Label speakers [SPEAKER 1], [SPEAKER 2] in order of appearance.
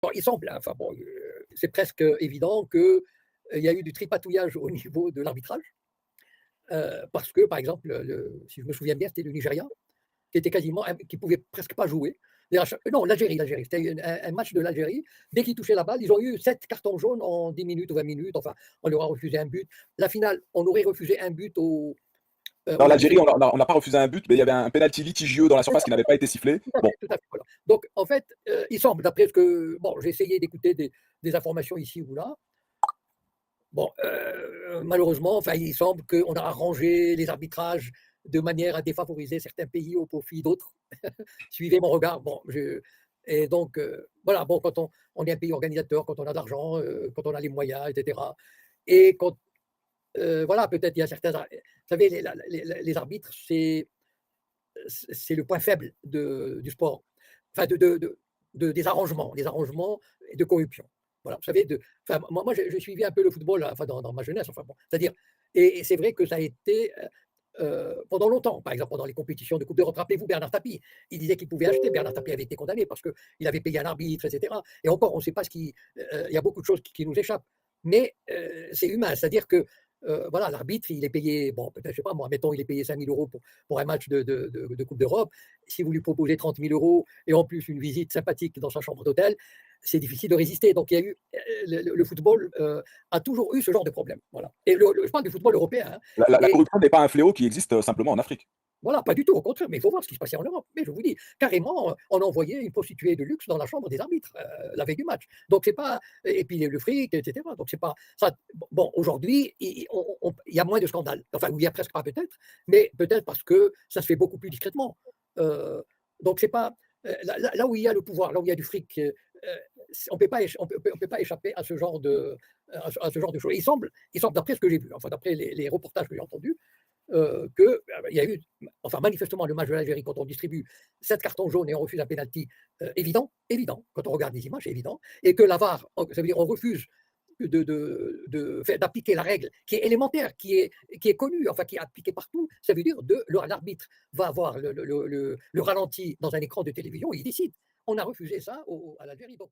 [SPEAKER 1] Bon, il semble, hein, enfin bon, c'est presque évident qu'il y a eu du tripatouillage au niveau de l'arbitrage, parce que, par exemple, si je me souviens bien, c'était le Nigeria, qui était quasiment qui pouvait presque pas jouer. D'ailleurs, non, l'Algérie, c'était un match de l'Algérie. Dès qu'ils touchaient la balle, ils ont eu 7 cartons jaunes en 10 minutes ou 20 minutes. Enfin, on leur a refusé un but. La finale, on aurait refusé un but
[SPEAKER 2] Dans
[SPEAKER 1] aux
[SPEAKER 2] l'Algérie,
[SPEAKER 1] Algériens.
[SPEAKER 2] on n'a pas refusé un but, mais il y avait un penalty litigieux dans la
[SPEAKER 1] C'est
[SPEAKER 2] surface
[SPEAKER 1] ça,
[SPEAKER 2] qui n'avait pas été sifflé. Bon,
[SPEAKER 1] tout à fait, voilà. Donc, en fait, il semble, d'après ce que bon, j'ai essayé d'écouter des informations ici ou là. Bon, malheureusement, enfin, il semble qu'on a arrangé les arbitrages de manière à défavoriser certains pays au profit d'autres. Suivez mon regard. Bon, et donc, voilà, bon, quand on est un pays organisateur, quand on a de l'argent, quand on a les moyens, et cetera, et quand, voilà, peut-être il y a certains ar vous savez, les arbitres, c'est le point faible du sport, enfin des arrangements, des arrangements et de corruption. Voilà, vous savez, enfin, moi j'ai suivi un peu le football, enfin, dans ma jeunesse, enfin bon, c'est-à-dire, et c'est vrai que ça a été, pendant longtemps, par exemple, pendant les compétitions de Coupe d'Europe. Rappelez-vous Bernard Tapie, il disait qu'il pouvait acheter. Bernard Tapie avait été condamné parce qu'il avait payé un arbitre, et cetera, et encore, on ne sait pas il y a beaucoup de choses qui nous échappent. Mais c'est humain, c'est-à-dire que, voilà, l'arbitre, il est payé, bon, peut-être, je sais pas moi, mettons, il est payé 5 000 € pour un match de Coupe d'Europe. Si vous lui proposez 30 000 € et en plus une visite sympathique dans sa chambre d'hôtel, c'est difficile de résister. Donc il y a eu, le football a toujours eu ce genre de problème. Voilà. Et je parle du football européen, hein.
[SPEAKER 2] la
[SPEAKER 1] Et
[SPEAKER 2] corruption n'est pas un fléau qui existe simplement en Afrique.
[SPEAKER 1] voilà, pas du tout, au contraire, mais il faut voir ce qui se passait en Europe. Mais je vous dis, carrément, on envoyait une prostituée de luxe dans la chambre des arbitres, la veille du match. Donc c'est pas, et puis le fric, et cetera. Donc c'est pas ça. Bon, aujourd'hui, il y a moins de scandales. Enfin, il y a presque pas, peut-être, mais peut-être parce que ça se fait beaucoup plus discrètement. Heu, donc c'est pas, là où il y a le pouvoir, là où il y a du fric, on peut pas on peut pas échapper à ce genre à ce genre de choses. Il semble, d'après ce que j'ai vu, enfin d'après les reportages que j'ai entendus, il y a eu, enfin, manifestement, le match de l'Algérie, quand on distribue 7 cartons jaunes et on refuse un penalty, évident, quand on regarde les images, c'est évident, et que la VAR, ça veut dire on refuse d'appliquer la règle qui est élémentaire, qui est connue, enfin qui est appliquée partout. Ça veut dire l'arbitre va avoir le ralenti dans un écran de télévision et il décide. On a refusé ça à l'Algérie. Donc